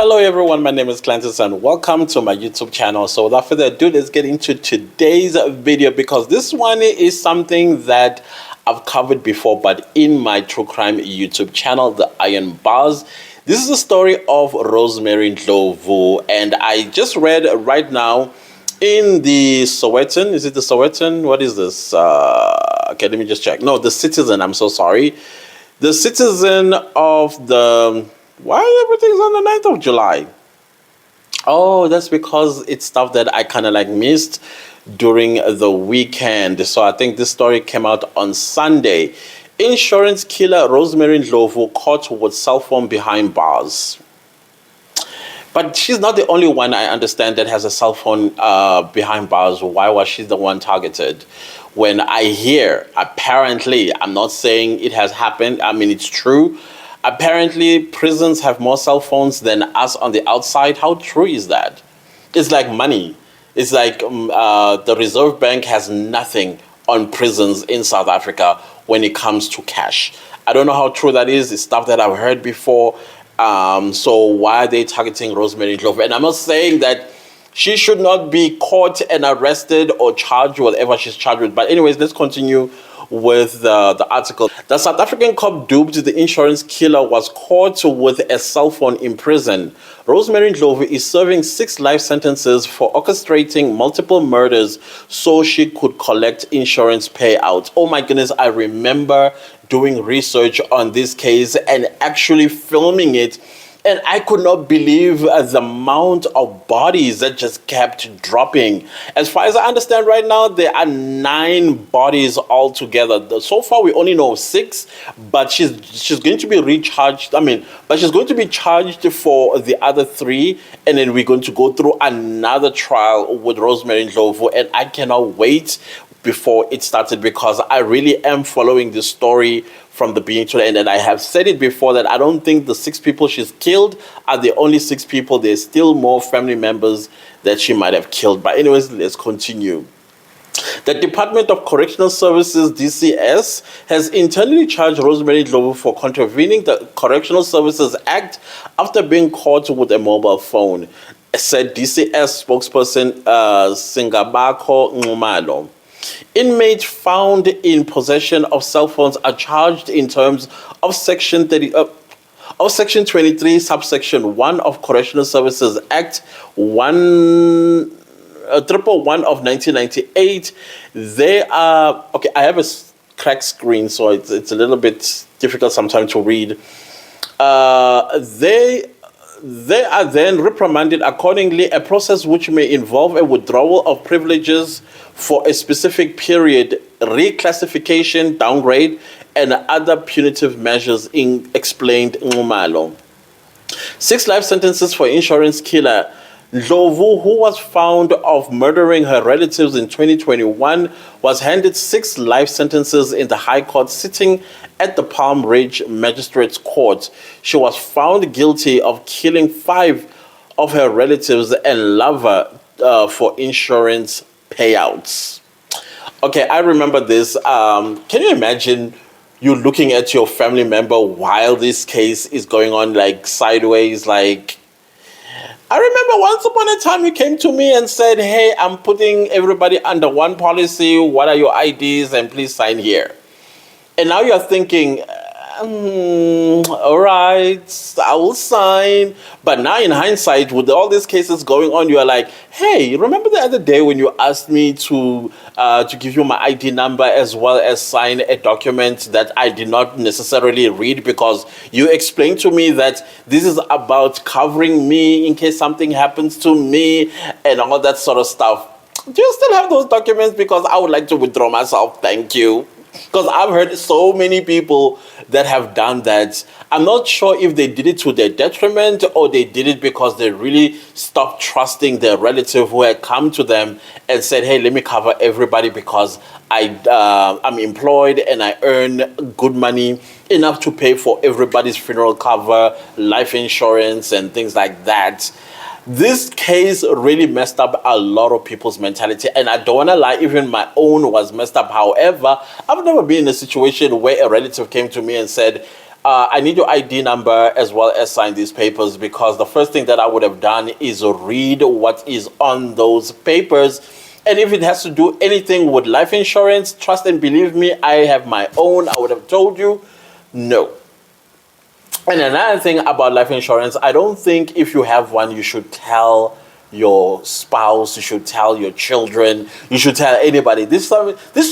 Hello everyone, my name is Clantis and welcome to my YouTube channel. So without further ado, let's get into today's video because this one is something that I've covered before, but in my true crime YouTube channel, The Iron Bars. This is the story of Rosemary Ndlovu, and I just read right now in the Sowetan. Is it the Sowetan? What is this? Okay, let me just check. No, the Citizen. I'm so sorry. The Citizen of the... Why everything's on the 9th of July? Oh, that's because it's stuff that I kind of like missed during the weekend. So I think this story came out on Sunday. Insurance killer Rosemary Ndlovu caught with cell phone behind bars. But she's not the only one, I understand, that has a cell phone behind bars. Why was she the one targeted? When I hear, apparently, I'm not saying it has happened. I mean, it's true. Apparently, prisons have more cell phones than us on the outside. How true is that? It's like money. It's like the Reserve Bank has nothing on prisons in South Africa when it comes to cash. I don't know how true that is. It's stuff that I've heard before. So why are they targeting Rosemary Ndlovu? And I'm not saying that she should not be caught and arrested or charged with whatever she's charged with. But anyways, let's continue with the article. The South African cop dubbed the insurance killer was caught with a cell phone in prison. Rosemary Ndlovu is serving 6 life sentences for orchestrating multiple murders so she could collect insurance payouts. Oh my goodness, I remember doing research on this case and actually filming it. And I could not believe the amount of bodies that just kept dropping. As far as I understand right now, there are 9 bodies altogether. So far, we only know 6, but she's going to be recharged. But she's going to be charged for the other 3. And then we're going to go through another trial with Rosemary Ndlovu. And I cannot wait before it started because I really am following this story from the beginning to the end. And I have said it before that I don't think the 6 people she's killed are the only 6 people. There's still more family members that she might have killed. But anyways, let's continue. The Department of Correctional Services, DCS, has internally charged Rosemary Ndlovu for contravening the Correctional Services Act after being caught with a mobile phone, said DCS spokesperson Singabako Ngumalo. Inmates found in possession of cell phones are charged in terms of Section 23, subsection 1 of Correctional Services Act 111 of 1998. They are okay. I have a cracked screen, so it's a little bit difficult sometimes to read. They are then reprimanded accordingly, a process which may involve a withdrawal of privileges for a specific period, reclassification, downgrade, and other punitive measures, explained Ngumalo. 6 life sentences for insurance killer Ndlovu, who was found of murdering her relatives in 2021, was handed 6 life sentences in the High Court sitting at the Palm Ridge Magistrates Court. She was found guilty of killing 5 of her relatives and lover for insurance payouts. Okay, I remember this. Can you imagine you looking at your family member while this case is going on, like sideways, like... I remember once upon a time you came to me and said, hey, I'm putting everybody under one policy. What are your IDs? And please sign here. And now you're thinking, all right, I will sign. But now in hindsight, with all these cases going on, you are like, hey, remember the other day when you asked me to give you my ID number as well as sign a document that I did not necessarily read because you explained to me that this is about covering me in case something happens to me and all that sort of stuff. Do you still have those documents? Because I would like to withdraw myself. Thank you. Because I've heard so many people that have done that. I'm not sure if they did it to their detriment or they did it because they really stopped trusting their relative who had come to them and said, hey, let me cover everybody because I'm employed and I earn good money enough to pay for everybody's funeral cover, life insurance, and things like that. This case really messed up a lot of people's mentality, and I don't want to lie, even my own was messed up. However, I've never been in a situation where a relative came to me and said, I need your ID number as well as sign these papers, because the first thing that I would have done is read what is on those papers. And if it has to do anything with life insurance, trust and believe me, I have my own. I would have told you no. And another thing about life insurance, I don't think if you have one, you should tell your spouse, you should tell your children, you should tell anybody. This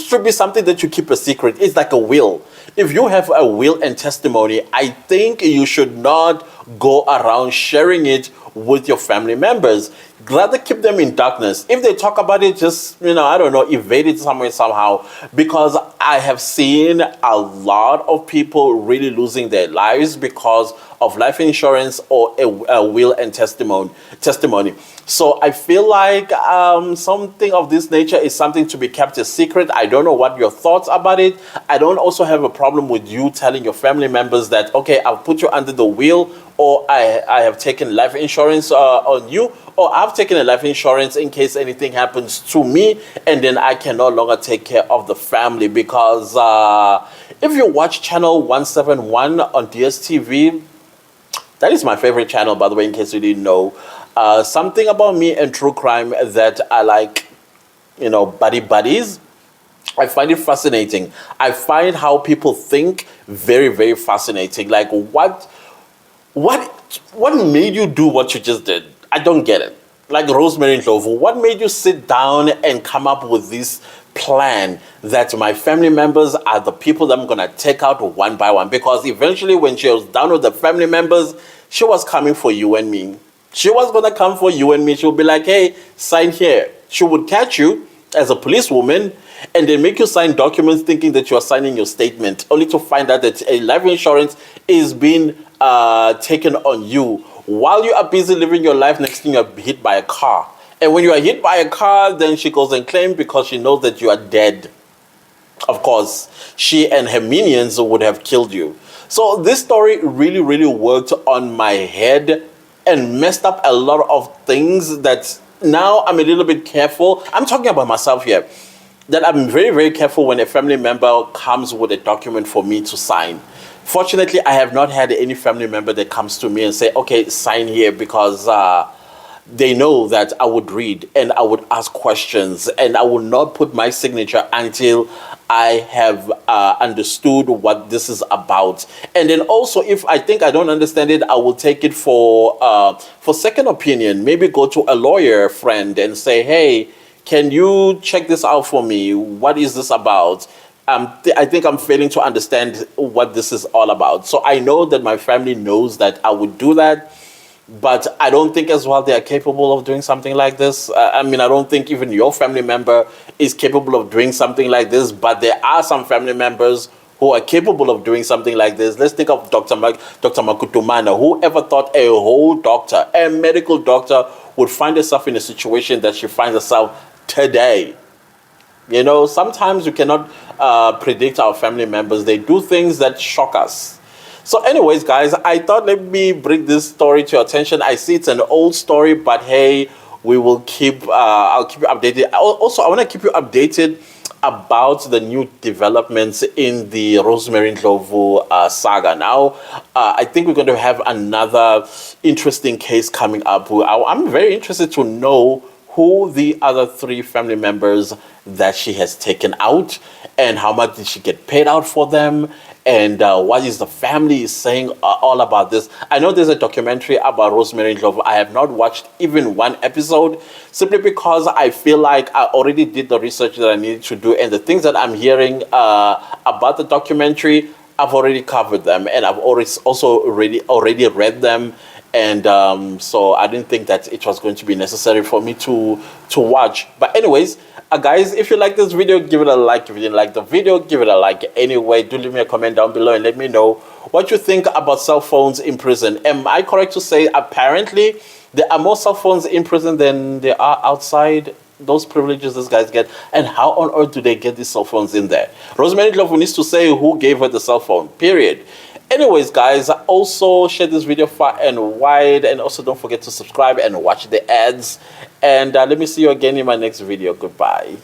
should be something that you keep a secret. It's like a will. If you have a will and testimony, I think you should not go around sharing it with your family members. Rather keep them in darkness. If they talk about it, just, I don't know, evade it somewhere somehow. Because I have seen a lot of people really losing their lives because of life insurance or a will and testimony. So I feel like something of this nature is something to be kept a secret. I don't know what your thoughts about it. I don't also have a problem with you telling your family members that, okay, I'll put you under the will, or I have taken life insurance on you, or I've taken a life insurance in case anything happens to me, and then I can no longer take care of the family. Because if you watch channel 171 on DSTV, that is my favorite channel, by the way, in case you didn't know. Something about me and true crime that I like, buddies. I find it fascinating. I find how people think very, very fascinating. Like, what made you do what you just did? I don't get it. Like Rosemary and Ndlovu, what made you sit down and come up with this plan that my family members are the people that I'm going to take out one by one? Because eventually when she was down with the family members, she was coming for you and me. She was going to come for you and me. She would be like, hey, sign here. She would catch you as a policewoman and then make you sign documents thinking that you are signing your statement, only to find out that a life insurance is being taken on you while you are busy living your life. Next thing, you're hit by a car. And when you are hit by a car, then she goes and claims because she knows that you are dead. Of course, she and her minions would have killed you. So this story really, really worked on my head and messed up a lot of things that now I'm a little bit careful. I'm talking about myself here. That I'm very, very careful when a family member comes with a document for me to sign. Fortunately, I have not had any family member that comes to me and say, okay, sign here, because they know that I would read and I would ask questions, and I will not put my signature until I have understood what this is about. And then also, if I think I don't understand it, I will take it for second opinion. Maybe go to a lawyer friend and say, hey, can you check this out for me? What is this about? I think I'm failing to understand what this is all about. So I know that my family knows that I would do that, but I don't think as well they are capable of doing something like this. I don't think even your family member is capable of doing something like this, but there are some family members who are capable of doing something like this. Let's think of Dr. Makutumana. Who ever thought a whole doctor, a medical doctor, would find herself in a situation that she finds herself today? Sometimes we cannot predict our family members. They do things that shock us. So anyways, guys, I thought let me bring this story to your attention. I see it's an old story, but hey, we will I'll keep you updated. Also, I want to keep you updated about the new developments in the Rosemary Ndlovu saga. Now, I think we're going to have another interesting case coming up. I'm very interested to know who the other 3 family members that she has taken out, and how much did she get paid out for them, and what is the family saying all about this. I know there's a documentary about Rosemary Ndlovu. I have not watched even one episode, simply because I feel like I already did the research that I needed to do, and the things that I'm hearing about the documentary, I've already covered them, and I've already read them. And so I didn't think that it was going to be necessary for me to watch. But anyways, guys, if you like this video, give it a like. If you didn't like the video, give it a like anyway. Do leave me a comment down below and let me know what you think about cell phones in prison. Am I correct to say apparently there are more cell phones in prison than there are outside? Those privileges these guys get, and how on earth do they get these cell phones in there? Rosemary Ndlovu needs to say who gave her the cell phone, period. Anyways, guys, also share this video far and wide, and also don't forget to subscribe and watch the ads. And let me see you again in my next video. Goodbye.